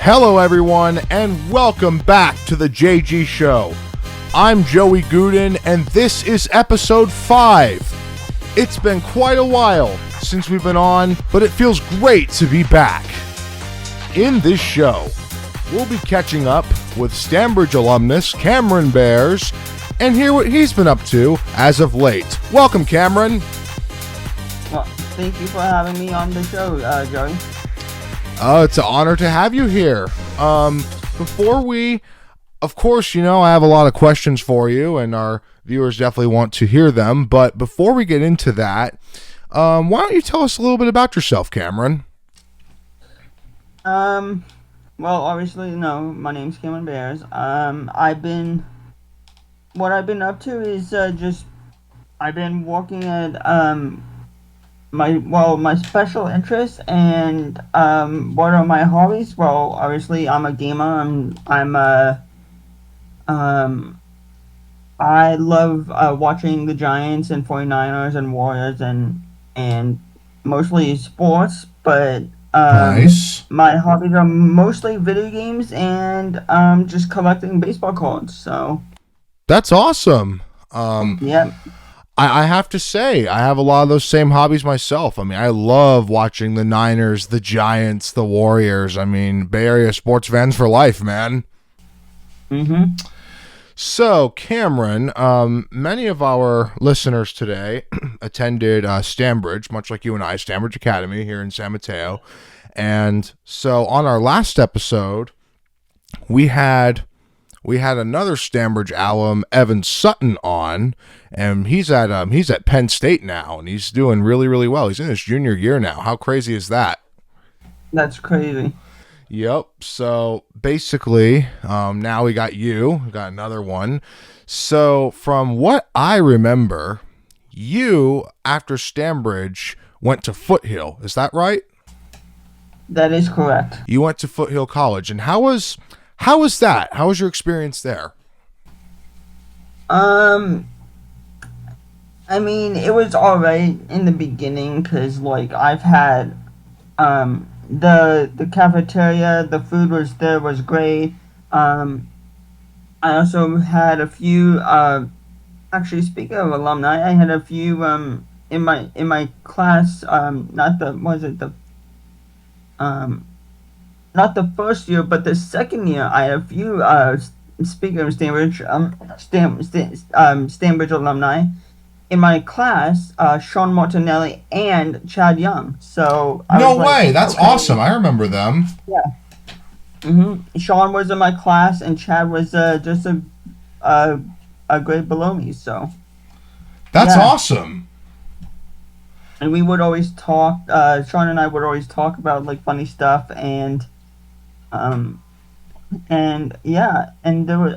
Hello, everyone, and welcome back to the JG Show. I'm Joey Guden, and this is episode 5. It's been quite a while since we've been on, but it feels great to be back. In this show, we'll be catching up with Stanbridge alumnus Cameron Bears and hear what he's been up to as of late. Welcome, Cameron. Well, thank you for having me on the show, Joey. It's an honor to have you here. Before we, of course, I have a lot of questions for you, and our viewers definitely want to hear them. But before we get into that, why don't you tell us a little bit about yourself, Cameron? Well, obviously, my name's Cameron Bears. What I've been up to is I've been working at my special interests and what are my hobbies? Well, obviously I'm a gamer. I love watching the Giants and 49ers and Warriors and mostly sports, but Nice. my hobbies are mostly video games and just collecting baseball cards. So That's awesome. yeah. I have to say, I have a lot of those same hobbies myself. I mean, I love watching the Niners, the Giants, the Warriors. I mean, Bay Area sports fans for life, man. Mm-hmm. So, Cameron, many of our listeners today attended Stanbridge, much like you and I, Stanbridge Academy here in San Mateo. And so on our last episode, we had another Stanbridge alum, Evan Sutton, on, and he's at Penn State now, and he's doing really, really well. He's in his junior year now. How crazy is that? That's crazy. Yep. So basically, now we got another one. So from what I remember, you, after Stanbridge, went to Foothill. Is that right? That is correct. You went to Foothill College, and how was that? How was your experience there? I mean, it was alright in the beginning because, I've had, the cafeteria, the food was great. I also had a few, actually, speaking of alumni, I had a few, in my class, not the first year, but the second year, I had a few, speaking of Stanbridge, Stanbridge alumni in my class, Sean Martinelli and Chad Young. So no way, that's okay. Awesome. I remember them. Yeah. Mm-hmm. Sean was in my class, and Chad was just a grade below me. So that's awesome. And we would always talk. Sean and I would always talk about funny stuff, and there was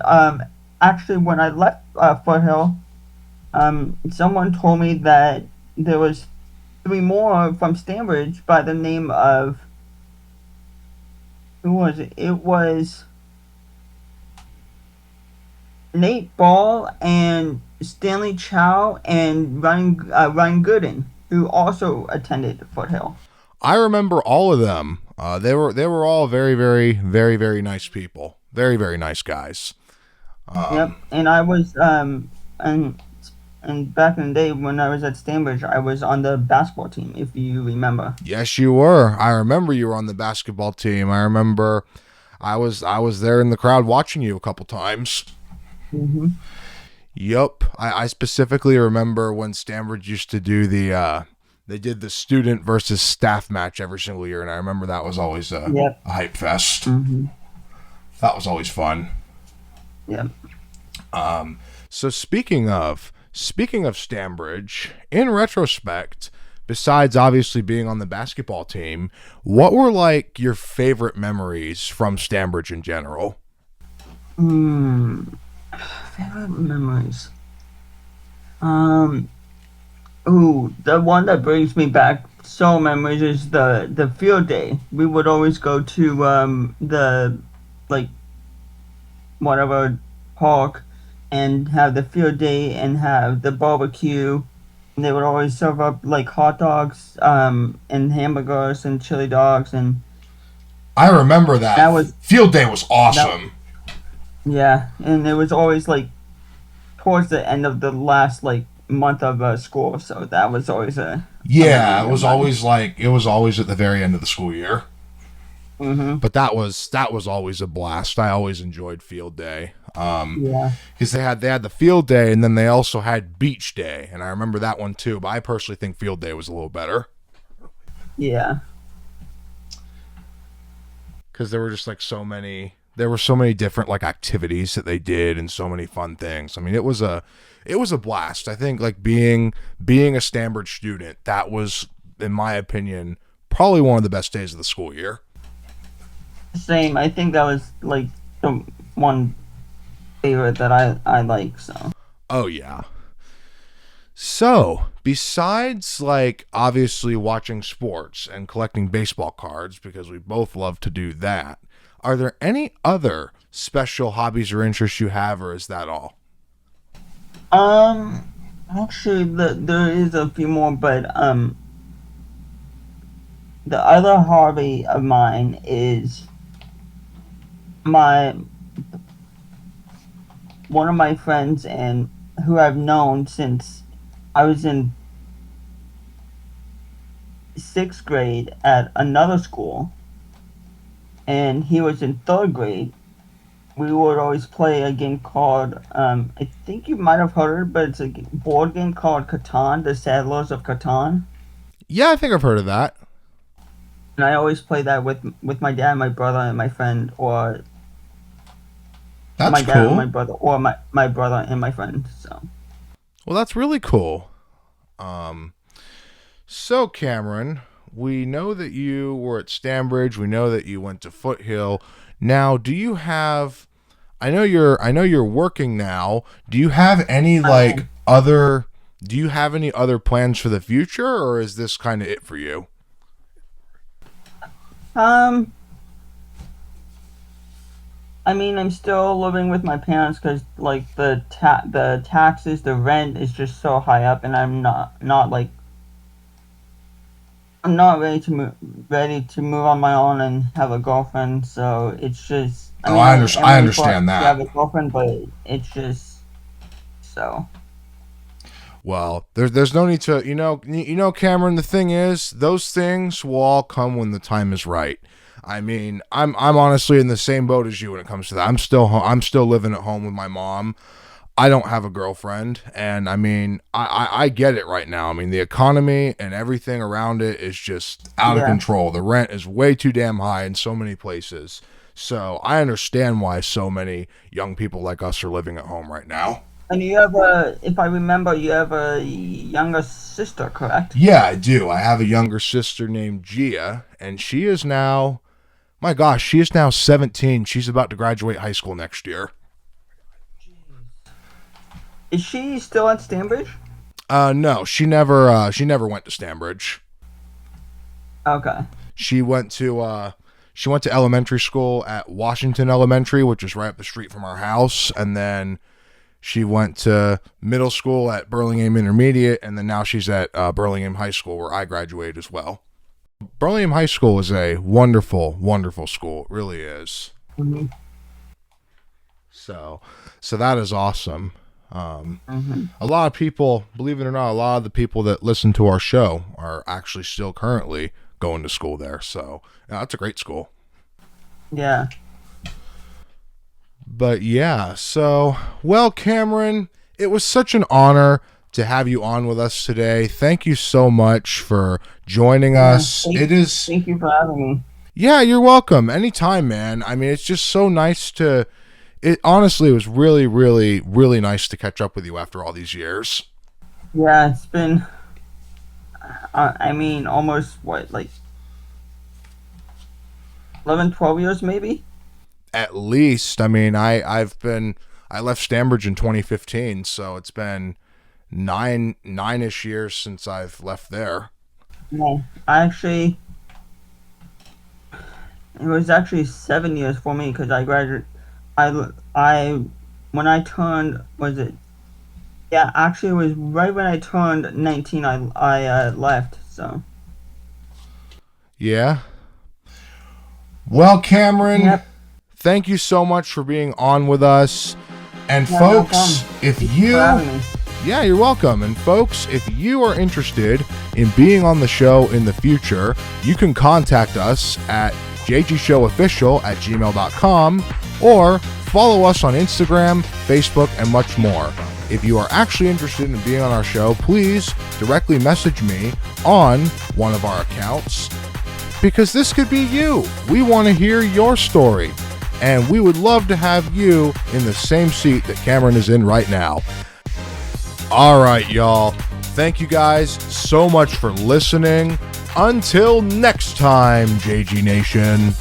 actually when I left Foothill, someone told me that there was 3 more from Stanbridge by the name of, who was it? It was Nate Ball and Stanley Chow and Ryan Guden, who also attended Foothill. I remember all of them. They were all very, very, very, very nice people. Very, very nice guys. Yep, and I was and back in the day when I was at Stanbridge, I was on the basketball team, if you remember. Yes, you were. I remember you were on the basketball team. I remember I was there in the crowd watching you a couple times. Mm-hmm. Yep. I specifically remember when Stanbridge used to do they did the student versus staff match every single year, and I remember that was always a hype fest. Mm-hmm. That was always fun. Yep. So speaking of Stanbridge, in retrospect, besides obviously being on the basketball team, what were your favorite memories from Stanbridge in general? Favorite memories. The one that brings me back so memories is the field day. We would always go to the whatever park and have the field day and have the barbecue. And they would always serve up hot dogs and hamburgers and chili dogs and I remember that. That was Field day was that. awesome. Yeah, and it was always like towards the end of the last like month of school, so that was always a Yeah, memory it of was mine. always like it was always at the very end of the school year. Mhm. But that was always a blast. I always enjoyed field day. Yeah. Because they had the field day and then they also had beach day, and I remember that one too. But I personally think field day was a little better Yeah. because there were just like there were so many different like activities that they did and so many fun things. I mean, it was a blast. I think like being a Stanbridge student, that was, in my opinion, probably one of the best days of the school year. Same. I think that was like the one favorite that I like. So. Oh yeah. So, besides like obviously watching sports and collecting baseball cards, because we both love to do that, are there any other special hobbies or interests you have, or is that all? Um. Actually, there is a few more, but the other hobby of mine is my one of my friends and who I've known since I was in sixth grade at another school, and he was in third grade. We would always play a game called I think you might have heard it, but it's a board game called Catan, the Settlers of Catan. Yeah, I think I've heard of that. And I always play that with my dad, my brother, and my friend, or That's my dad and my cool. brother, or my brother and my friend. So Well, that's really cool. Um, so Cameron, we know that you were at Stanbridge. We know that you went to Foothill. Now, do you have? I know you're working now. Do you have any I like am. other? Do you have any other plans for the future, or is this kind of it for you? Um, I mean, I'm still living with my parents because like the taxes, the rent is just so high up, and I'm not like I'm not ready to move on my own and have a girlfriend. So it's just, I Oh, mean, I, I'm I ready for understand to that. have a girlfriend, but it's just so Well, there's no need to, Cameron. The thing is, those things will all come when the time is right. I mean, I'm honestly in the same boat as you when it comes to that. I'm still living at home with my mom. I don't have a girlfriend, and I mean, I get it right now. I mean, the economy and everything around it is just out of yeah. control. The rent is way too damn high in so many places. So I understand why so many young people like us are living at home right now. And you have a, if I remember, you have a younger sister, correct? Yeah, I do. I have a younger sister named Gia, and she is now, my gosh, she is now 17. She's about to graduate high school next year. Is she still at Stanbridge? No, she never went to Stanbridge. Okay. She went to, elementary school at Washington Elementary, which is right up the street from our house, and then she went to middle school at Burlingame Intermediate, and then now she's at Burlingame High School, where I graduated as well. Burlingame High School is a wonderful, wonderful school. It really is. Hmm. So, so that is awesome. Hmm. A lot of people, believe it or not, a lot of the people that listen to our show are actually still currently going to school there. So, yeah, that's a great school. Yeah. But yeah, so, well, Cameron, it was such an honor to have you on with us today. Thank you so much for joining Yeah. us. It is, Thank you for having me. yeah, you're welcome. Anytime, man. I mean, it's just so nice to, it honestly, it was really, really, really nice to catch up with you after all these years. Yeah, it's been, I mean, almost what, like 11, 12 years maybe? At least, I mean, I left Stanbridge in 2015, so it's been nine-ish years since I've left there. No, it was actually 7 years for me because I graduated. I when I turned, was it? Yeah, actually, it was right when I turned 19. I left. So Yeah. Well, Cameron, Yep. thank you so much for being on with us. And Yeah, no folks, problem. if Thanks you... for having me. Yeah, you're welcome. And folks, if you are interested in being on the show in the future, you can contact us at jgshowofficial@gmail.com or follow us on Instagram, Facebook, and much more. If you are actually interested in being on our show, please directly message me on one of our accounts, because this could be you. We want to hear your story, and we would love to have you in the same seat that Cameron is in right now. All right, y'all. Thank you guys so much for listening. Until next time, JG Nation.